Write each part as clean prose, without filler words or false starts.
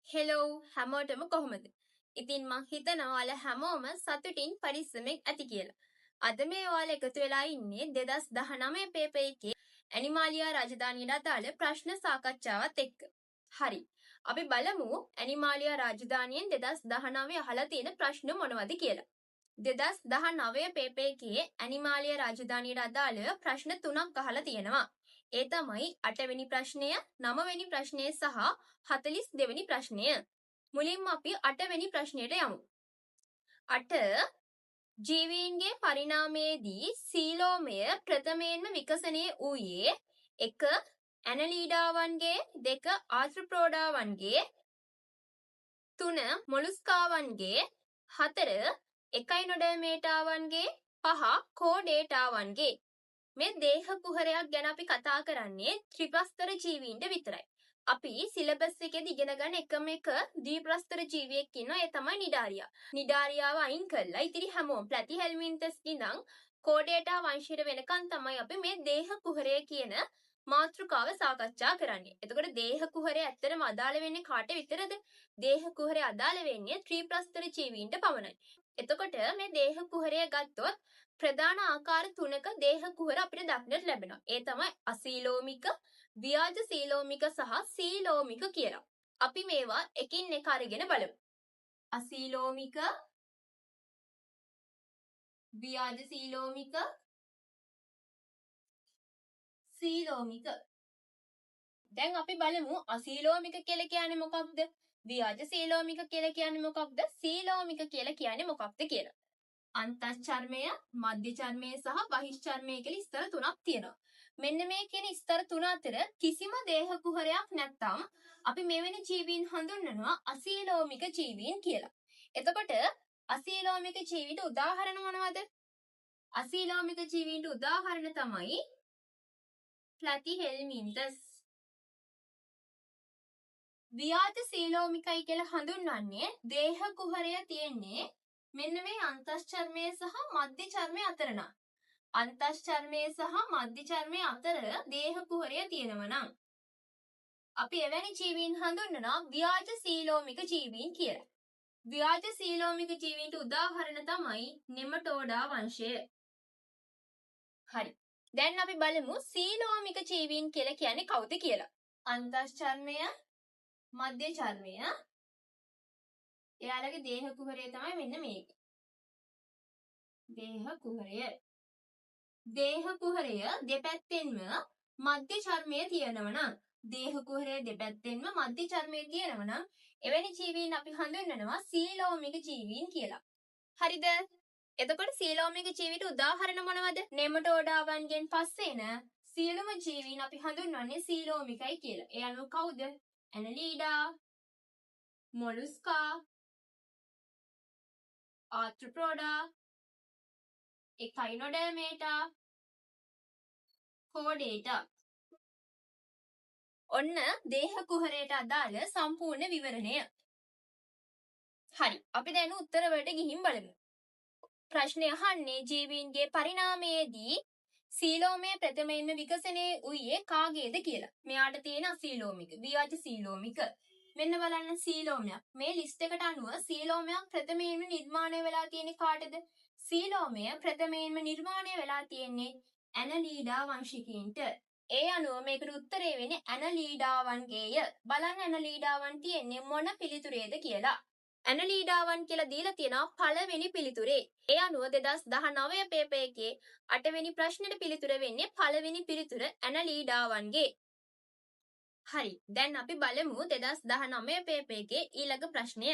Hello හැමෝටම කොහොමද? ඉතින් මං හිතනවා ඔයාලා හැමෝම සතුටින් පරිස්සමෙන් ඇති කියලා. අද මේ ඔයාලා එකතු වෙලා ඉන්නේ 2019 පේපර් එකේ ඇනිමාලියා රාජධානියට අදාළ ප්‍රශ්න සාකච්ඡාවත් එක්ක. හරි. අපි බලමු ඇනිමාලියා රාජධානියෙන් 2019 අහලා තියෙන ප්‍රශ්න මොනවද කියලා. 2019 පේපර් එකේ ඇනිමාලියා රාජධානියට අදාළ ප්‍රශ්න 3ක් අහලා තියෙනවා. ඒ තමයි 8 වෙනි ප්‍රශ්නය, 9 වෙනි ප්‍රශ්නය සහ 42 වෙනි ප්‍රශ්නය. මුලින්ම අපි 8 වෙනි ප්‍රශ්නයට යමු. 8 ජීවීන්ගේ පරිණාමයේදී සීලෝමය ප්‍රථමයෙන්ම විකසනය වූයේ 1 ඇනලීඩාවන්ගේ, 2 ආර්ත්‍රොපෝඩාවන්ගේ, 3 මොලුස්කාවන්ගේ, 4 එකයිනොඩර්මේටාවන්ගේ, 5 කෝඩේටාවන්ගේ. මේ දේහ කුහරයක් ගැන අපි කතා කරන්නේ ත්‍රිප්‍රස්තර ජීවීන්ට විතරයි. අපි සිලබස් එකේදී ඉගෙන ගන්න එකම එක ද්විප්‍රස්තර ජීවියෙක් ඉන්නවා. ඒ තමයි නිඩාරියා. නිඩාරියාව අයින් කළා ඉතිරි හැමෝම ප්ලැටිහෙල්මින්තස් ඉඳන් කෝඩේටා වංශයට වෙනකන් තමයි අපි මේ දේහ කුහරය කියන මාතෘකාව සාකච්ඡා කරන්නේ. එතකොට දේහ කුහරය ඇත්තටම අදාළ වෙන්නේ කාට විතරද? දේහ කුහරය අදාළ වෙන්නේ ත්‍රිප්‍රස්තර ජීවීන්ට පමණයි. එතකොට මේ දේහ කුහරය ගත්තොත් ප්‍රධාන ආකාර 3ක දේහ කුහර අපිට දක්නට ලැබෙනවා. ඒ තමයි අසීලෝමික, ව්‍යාජ සීලෝමික සහ සීලෝමික කියලා. අපි මේවා එකින් එක අරගෙන බලමු. අසීලෝමික, ව්‍යාජ සීලෝමික, සීලෝමික. දැන් අපි බලමු අසීලෝමික කියලා කියන්නේ මොකක්ද? ව්‍යාජ සීලෝමික කියලා කියන්නේ මොකක්ද? සීලෝමික කියලා කියන්නේ මොකක්ද කියලා. අන්තශ්චර්මය, මධ්‍ය චර්මය සහ බහිශ්චර්මය කියලා ස්තර තුනක් තියෙනවා. මෙන්න මේ කියන ස්තර තුන අතර කිසිම දේහ කුහරයක් නැත්නම් අපි මෙවැනි ජීවීන් හඳුන්වනවා අසීලෝමික ජීවීන් කියලා. එතකොට අසීලෝමික ජීවීන්ට උදාහරණ මොනවද? අසීලෝමික ජීවීන්ට උදාහරණ තමයි ප්ලැටිහෙල්මින්තස්. ව්‍යාජ සීලෝමිකයි කියලා හඳුන්වන්නේ දේහ කුහරය තියෙන්නේ මෙන්න මේ අන්තශ්චර්මය සහ මධ්‍ය චර්මය අතර නම්. අන්තශ්චර්මය සහ මධ්‍ය චර්මය අතර දේහ කුහරය තියෙනවා නම් අපි එවැනි ජීවීන් හඳුන්වනවා ව්‍යාජ සීලෝමික ජීවීන් කියලා. ව්‍යාජ සීලෝමික ජීවීන්ට උදාහරණ තමයි නෙමටෝඩා වංශය. හරි. දැන් අපි බලමු සීලෝමික ජීවීන් කියලා කියන්නේ කවුද කියලා. අන්තශ්චර්මය, මධ්‍ය චර්මය. එයාලගේ දේහ කුහරය තමයි මෙන්න මේක. දේහ කුහරය. දේහ කුහරය දෙපැත්තෙන්ම මධ්‍ය චර්මය තියෙනවා නම්, දේහ කුහරය දෙපැත්තෙන්ම මධ්‍ය චර්මය තියෙනවා නම් එවැනි ජීවීන් අපි හඳුන්වනවා සීලෝමික ජීවීන් කියලා. හරිද? එතකොට සීලෝමික ජීවිට උදාහරණ මොනවද? නෙමටෝඩාවන්ගෙන් පස්සේ එන සියලුම ජීවීන් අපි හඳුන්වන්නේ සීලෝමිකයි කියලා. ඒ අනුව කවුද? ඇනලීඩා, මොලුස්කා, ආර්ත්‍රොපෝඩා, එකයිනොඩර්මේටා, කෝඩේටා. ඔන්න දේහ කුහරයට අදාළ සම්පූර්ණ විවරණය. හරි. අපි දැන් උත්තර වලට ගිහින් බලමු. ප්‍රශ්නය අහන්නේ ජීවීන්ගේ පරිණාමයේදී සීලෝමය ප්‍රථමයෙන්ම විකසනය වූයේ කාගේද කියලා. මෙයාට තියෙන අසීලෝමික, ව්‍යාජ සීලෝමික. මෙන්න බලන්න සීලෝමයක්. මේ ලිස්ට් එකට අනුව සීලෝමයක් ප්‍රථමයෙන්ම නිර්මාණය වෙලා තියෙන්නේ කාටද? සීලෝමය ප්‍රථමයෙන්ම නිර්මාණය වෙලා තියෙන්නේ ඇනලීඩා වංශිකයින්ට. ඒ අනුව මේකට උත්තරේ වෙන්නේ ඇනලීඩාවන්ගේය. බලන්න ඇනලීඩාවන් තියෙන්නේ මොන පිළිතුරේද කියලා. ඇනලීඩාවන් කියලා දීලා තියෙනවා පළවෙනි පිළිතුරේ. ඒ අනුව 2019 පේපර් එකේ 8 වෙනි ප්‍රශ්නෙට පිළිතුර වෙන්නේ පළවෙනි පිළිතුර ඇනලීඩාවන්ගේ. හරි. දැන් අපි බලමු 2019 පේපර් එකේ ඊළඟ ප්‍රශ්නය.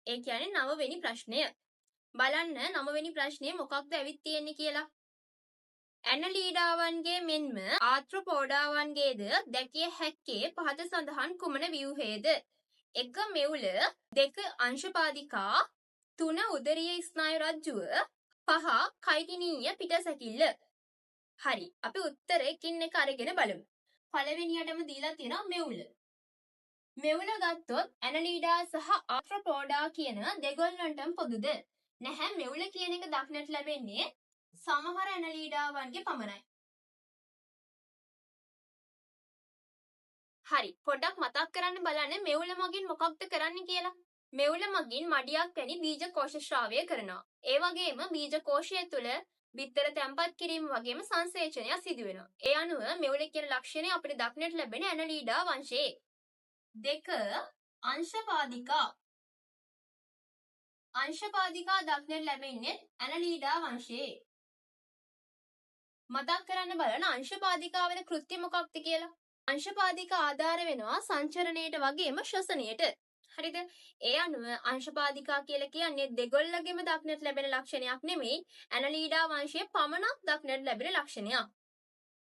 ඒ කියන්නේ 9 වෙනි ප්‍රශ්නය. බලන්න 9 වෙනි ප්‍රශ්නේ මොකක්ද ඇවිත් තියෙන්නේ කියලා. ඇනලීඩාවන්ගේ මෙන්ම ආර්ත්‍රොපෝඩාවන්ගේද දැකිය හැක්කේ පහත සඳහන් කුමන ව්‍යුහයේද? 1 මෙවුල, 2 අංශපාදිකා, 3 උදරීය ස්නායු රජ්ජුව, 5 කයිටිනීය පිටසැකිල්ල. හරි. අපි උත්තර එකින් එක අරගෙන බලමු. පළවෙනියටම දීලා තියෙනවා මෙවුල. මෙවුල ගත්තොත් ඇනලීඩා සහ ආර්ත්‍රොපෝඩා කියන දෙගොල්ලන්ටම පොදුද? නැහැ. මෙවුල කියන එක දක්නට ලැබෙන්නේ සමහර ඇනලීඩාවන්ගේ පමණයි. හරි. පොඩ්ඩක් මතක් කරන්න බලන්න මෙවුල මගින් මොකක්ද කරන්න කියලා. මෙවුල මගින් මඩියක් වැනි බීජ කෝෂ ශ්‍රාවය කරනවා. ඒ වගේම බීජ කෝෂය තුළ බිත්තර තැන්පත් කිරීම වගේම සංසේචනයක් සිදු වෙනවා. ඒ අනුව මෙවුල කියන ලක්ෂණය අපිට දක්නට ලැබෙන ඇනලීඩා වංශයේ. 2. අංශපාදිකා. අංශපාදිකා දක්නට ලැබෙන්නේ ඇනලීඩා වංශයේ. මතක් කරන්න බලන අංශපාදිකාවල කෘත්‍ය මොකක්ද කියලා. අංශපාදිකා ආධාර වෙනවා සංචරණයට වගේම ශ්වසනයට. හරිද? ඒ අනුව අංශපාදිකා කියලා කියන්නේ දෙගොල්ලගෙම දක්නට ලැබෙන ලක්ෂණයක් නෙමෙයි ඇනලීඩා වංශයේ පමණක් දක්නට ලැබෙන ලක්ෂණයක්.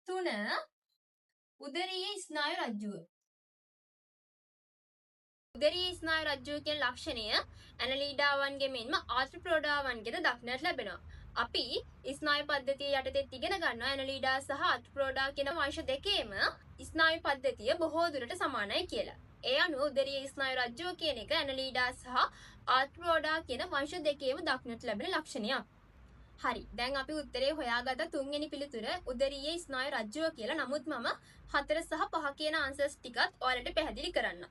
3. උදරීය ස්නායු රජ්ජුව. උදරීය ස්නායු රජ්ජුව කියන ලක්ෂණය ඇනලීඩාවන්ගේ මෙන්ම ආර්ත්‍රෝඩාවන්ගෙද දක්නට ලැබෙනවා. අපි ස්නායු පද්ධතිය යටතේ ඉගෙන ගන්නවා ඇනලීඩා සහ ආර්ත්‍රෝඩා කියන වංශ දෙකේම ස්නායු පද්ධතිය බොහෝ දුරට සමානයි කියලා. ඒ අනුව උදරීය ස්නායු රජ්ජුව කියන එක ඇනලීඩා සහ ආර්ත්‍රෝඩා කියන වංශ දෙකේම දක්නට ලැබෙන ලක්ෂණයක්. හරි. දැන් අපි උත්තරේ හොයාගත්ත තුන්වෙනි පිළිතුර උදරීය ස්නායු රජ්ජුව කියලා. නමුත් මම 4 සහ 5 කියන ආන්සර්ස් ටිකත් ඔයාලට පැහැදිලි කරන්න.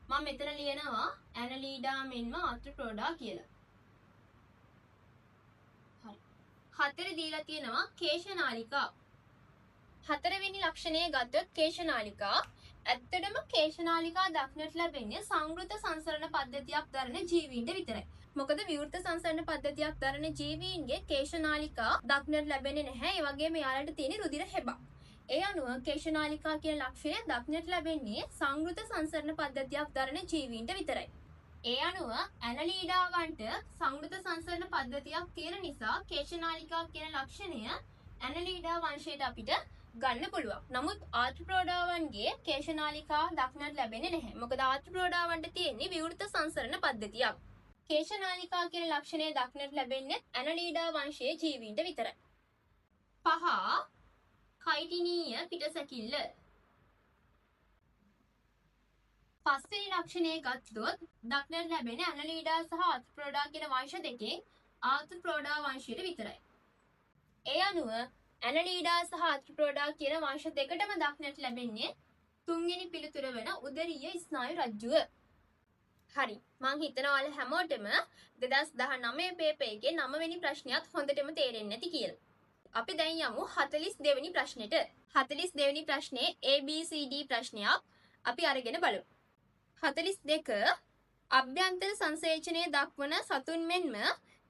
මම මෙතන ලියනවා ඇනලීඩා මෙන්ම ආර්ත්‍රෝඩා කියලා. හරි. 4 දීලා තියෙනවා කේශනාලිකා. 4 වෙනි ලක්ෂණය ගත්තොත් කේශනාලිකා. ඇත්තටම කේශනාලිකා දක්නට ලැබෙන්නේ සංවෘත සංසරණ පද්ධතියක් දරන ජීවීන්ට විතරයි. මොකද විවෘත සංසරණ පද්ධතියක් දරන ජීවීන්ගේ කේශනාලිකා දක්නට ලැබෙන්නේ නැහැ. ඒ වගේම යාලට තියෙන රුධිර හෙබක්. ඒ අනුව කේශනාලිකා කියන ලක්ෂණය දක්නට ලැබෙන්නේ සංවෘත සංසරණ පද්ධතියක් දරන ජීවීන්ට විතරයි. ඒ අනුව ඇනලීඩාවන්ට සංවෘත සංසරණ පද්ධතියක් තියෙන නිසා කේශනාලිකා කියන ලක්ෂණය ඇනලීඩා වංශයට අපිට ගන්න පුළුවන්. නමුත් ආර්ත්‍රෝඩාවන්ගේ කේශනාලිකා දක්නට ලැබෙන්නේ නැහැ. මොකද ආර්ත්‍රෝඩාවන්ට තියෙන්නේ විවෘත සංසරණ පද්ධතියක්. කේශනාලිකා කියන ලක්ෂණය දක්නට ලැබෙන්නේ ඇනලීඩා වංශයේ ජීවීන්ට විතරයි. 5. කයිටිනීය පිටසැකිල්ල. පස්වෙනි ලක්ෂණය ගත්තොත් දක්නට ලැබෙන ඇනලීඩා සහ ආර්ත්‍රෝඩා කියන වංශ දෙකෙන් ආර්ත්‍රෝඩා වංශයට විතරයි. ඒ අනුව ඇනලීඩා සහ ආර්ත්‍රෝඩා කියන වංශ දෙකටම දක්නට ලැබෙන්නේ තුන්වෙනි පිළිතුර වෙන උදරීය ස්නායු රජ්ජුව. හරි. මං හිතනවා ඔයාලා හැමෝටම 2019 පේපර් එකේ 9 වෙනි ප්‍රශ්නයත් හොඳටම තේරෙන්නේ නැති කියලා. අපි දැන් යමු 42 වෙනි ප්‍රශ්නෙට. 42 වෙනි ප්‍රශ්නේ ABCD ප්‍රශ්නයක්. අපි අරගෙන බලමු. 42 අභ්‍යන්තර සංසේචනයේ දක්වන සතුන් මෙන්ම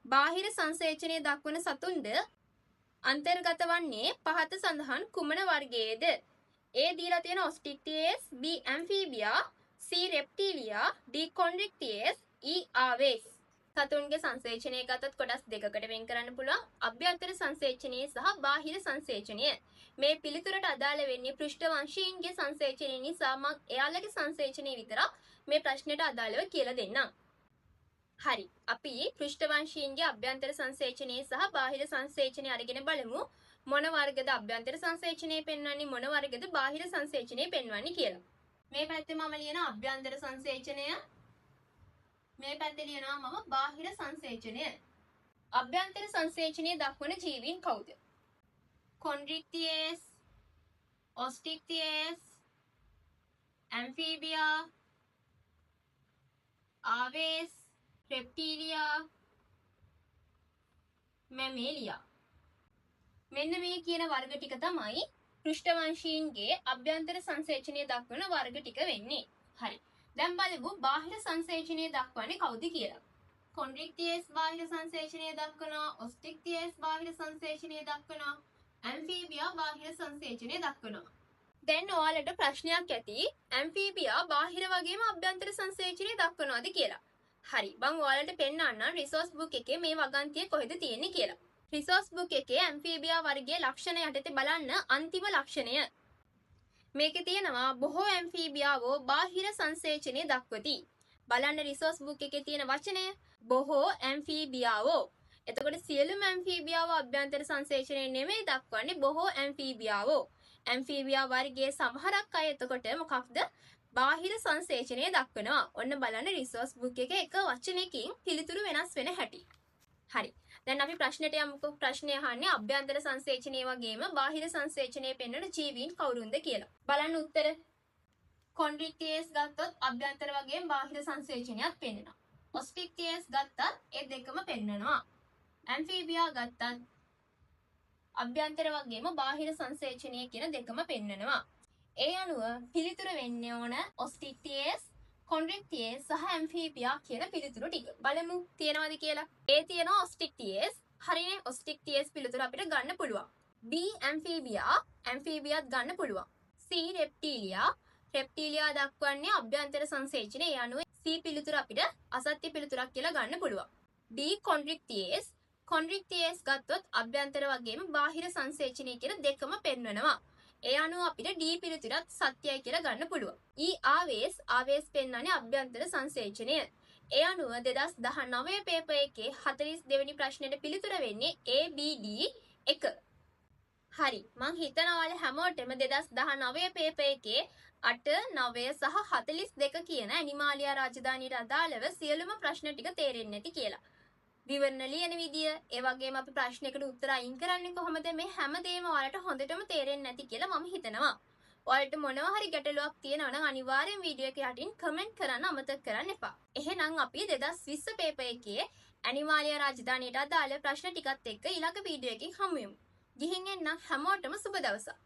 බාහිර සංසේචනයේ දක්වන සතුන්ද අන්තර්ගත වන්නේ පහත සඳහන් කුමන වර්ගයේද? A දීලා තියෙන ඔස්ටික්ටියස්, B ඇම්ෆීබියා, C රෙප්ටීලියා, D කොන්ඩ්‍රික්ටියස්, E ආවේස්. සතුන්ගේ සංසේචනය ගතත් කොටස් දෙකකට වෙන් කරන්න පුළුවන්. අභ්‍යන්තර සංසේචනය සහ බාහිර සංසේචනය. මේ පිළිතුරට අදාළ වෙන්නේ පෘෂ්ඨවංශීන්ගේ සංසේචනය නිසා මම එයාලගේ සංසේචනය විතරක් මේ ප්‍රශ්නෙට අදාළව කියලා දෙන්නම්. හරි. අපි පෘෂ්ඨවංශීන්ගේ අභ්‍යන්තර සංසේචනය සහ බාහිර සංසේචනය අරගෙන බලමු. මොන වර්ගද අභ්‍යන්තර සංසේචනය පෙන්වන්නේ මොන වර්ගද බාහිර සංසේචනය පෙන්වන්නේ කියලා. මේ පැත්තේ මම ලියන අභ්‍යන්තර සංසේචනය, මේ පැත්තේ ලියනවා මම බාහිර සංසේචනය. අභ්‍යන්තර සංසේචනය දක්වන ජීවීන් කවුද? කොන්ඩ්‍රික්ටියස්, ඔස්ටික්ටියස්, ඇම්ෆීබියා, ආවේස්, රෙප්ටීලියා, මැමේලියා. මෙන්න මේ කියන වර්ග ටික තමයි පෘෂ්ඨවංශීන්ගේ අභ්‍යන්තර සංසේචනය දක්වන වර්ග ටික වෙන්නේ. හරි. දැන් බලමු බාහිර සංසේචනය දක්වන්නේ කවුද කියලා. කොන්ඩ්‍රික්ටියස් බාහිර සංසේචනය දක්වනවා, ඔස්ටික්ටියස් බාහිර සංසේචනය දක්වනවා, ඇම්ෆීබියා බාහිර සංසේචනය දක්වනවා. දැන් ඔයාලට ප්‍රශ්නයක් ඇති ඇම්ෆීබියා බාහිර වගේම අභ්‍යන්තර සංසේචනය දක්වනවාද කියලා. හරි. මම ඔයාලට පෙන්නන්නම් රිසෝස් බුක් එකේ මේ වගන්තිය කොහෙද තියෙන්නේ කියලා. රිසෝස් බුක් එකේ ඇම්ෆීබියා වර්ගයේ ලක්ෂණ යටතේ බලන්න අන්තිම ලක්ෂණය. මේකේ තියෙනවා බොහෝ ඇම්ෆීබියාවෝ බාහිර සංසේචනය දක්වති. බලන්න රිසෝස් බුක් එකේ තියෙන වචනය බොහෝ ඇම්ෆීබියාවෝ. එතකොට සියලුම ඇම්ෆීබියාවෝ අභ්‍යන්තර සංසේචනය නෙමෙයි දක්වන්නේ බොහෝ ඇම්ෆීබියාවෝ. ඇම්ෆීබියා වර්ගයේ සමහරක් අය එතකොට මොකක්ද? බාහිර සංසේචනය දක්වනවා. ඔන්න බලන්න රිසෝස් බුක් එකේ එක වචනයකින් පිළිතුරු වෙනස් වෙන හැටි. හරි. දැන් අපි ප්‍රශ්නෙට යමුකෝ. ප්‍රශ්නය අහන්නේ අභ්‍යන්තර සංසේචනය වගේම බාහිර සංසේචනය පෙන්වන ජීවීන් කවුරුන්ද කියලා. බලන්න උත්තර. කොන්ඩ්‍රික් ටියස් ගත්තොත් අභ්‍යන්තර වගේම බාහිර සංසේචනයක් පෙන්වනවා. ඔස්ටික් ටියස් ගත්තත් ඒ දෙකම පෙන්වනවා. ඇම්ෆීබියා ගත්තත් අභ්‍යන්තර වගේම බාහිර සංසේචනය කියන දෙකම පෙන්වනවා. ඒ අනුව පිළිතුර වෙන්න ඕන ඔස්ටික් ටියස්, කොන්ඩ්‍රික් ටියස් සහ ඇම්ෆීබියා කියන පිළිතුරු ටික. බලමු තියෙනවද කියලා. A තියෙනවා ඔස්ටික් ටියස්. හරිනේ ඔස්ටික් ටියස් පිළිතුර අපිට ගන්න පුළුවන්. B ඇම්ෆීබියා, ඇම්ෆීබියාත් ගන්න පුළුවන්. C රෙප්ටීලියා, රෙප්ටීලියා දක්වන්නේ අභ්‍යන්තර සංසේචනය. ඒ අනුව C පිළිතුර අපිට අසත්‍ය පිළිතුරක් කියලා ගන්න පුළුවන්. D කොන්ඩ්‍රික් ටියස්, කොන්ඩ්‍රික් ටියස් ගත්තොත් අභ්‍යන්තර වගේම බාහිර සංසේචනය කියන දෙකම පෙන්වනවා. ඒ අනුව අපිට D පිළිතුරත් සත්‍යයි කියලා ගන්න පුළුවන්. E ආවේස් පෙන්වන්නේ අභ්‍යන්තර සංසේචනය. ඒ අනුව 2019 පේපර් එකේ 42 වෙනි ප්‍රශ්නෙට පිළිතුර වෙන්නේ A B D 1. හරි, මං හිතනවා ඔයාලා හැමෝටම 2019 පේපර් එකේ 8, 9 සහ 42 කියන ඇනිමාලියා රාජධානියට අදාළව සියලුම ප්‍රශ්න ටික තේරෙන්නේ නැති කියලා. විවරණ ලියන විදිය, ඒ වගේම අපි ප්‍රශ්නයකට උත්තර අයින් කරන්නේ කොහොමද, මේ හැමදේම ඔයාලට හොඳටම තේරෙන්නේ නැති කියලා මම හිතනවා. ඔයාලට මොනවා හරි ගැටලුවක් තියෙනවා නම් අනිවාර්යෙන් වීඩියෝ එක යටින් කමෙන්ට් කරන්න අමතක කරන්න එපා. එහෙනම් අපි 2020 පේපර් එකේ ඇනිමාලියා රාජධානියට අදාළ ප්‍රශ්න ටිකත් එක්ක ඊළඟ වීඩියෝ එකකින් හමු වෙමු. ගිහින් එන්න හැමෝටම සුබ දවසක්.